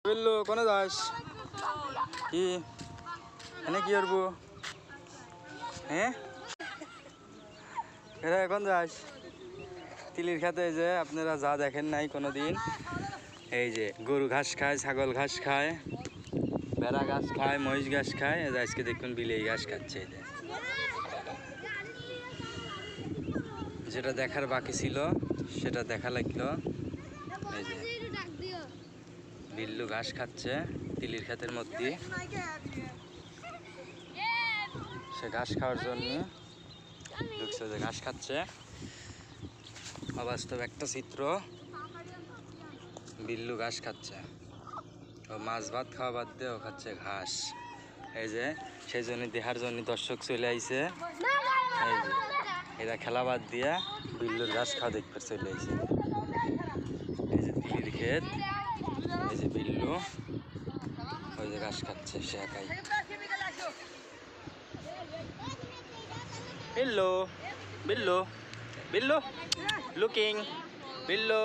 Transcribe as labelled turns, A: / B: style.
A: বিল্লু কোনে যাস কি এনে কি করবো হ্যাঁ এখন যাস তিলির খাতে যে আপনারা যা দেখেন নাই কোনোদিন এই যে গরু ঘাস খায় ছাগল ঘাস খায় ভেড়া ঘাস খায় মহিষ ঘাস খায় আজকে দেখুন বিলেই ঘাস খাচ্ছে এই যে যেটা দেখার বাকি ছিল সেটা দেখা লাগলো এই যে বিল্লু ঘাস খাচ্ছে তিলির ক্ষেতের মধ্যে সে ঘাস খাওয়ার জন্য ঢুকছে যে ঘাস খাচ্ছে অবাস্তব একটা চিত্র বিল্লু ঘাস খাচ্ছে ও মাছ ভাত খাওয়া বাদ দিয়ে ও খাচ্ছে ঘাস এই যে সেই জন্য দেখার জন্য দর্শক চলে আইছে এই যে এরা খেলা বাদ দিয়া বিল্লুর ঘাস খাওয়া দেখতে চলে আইছে এই যে তিলির ক্ষেত এই যে বিল্লু ওই যে ঘাস খাচ্ছে সে একাই বিল্লু বিল্লু বিল্লু লুকিং বিল্লু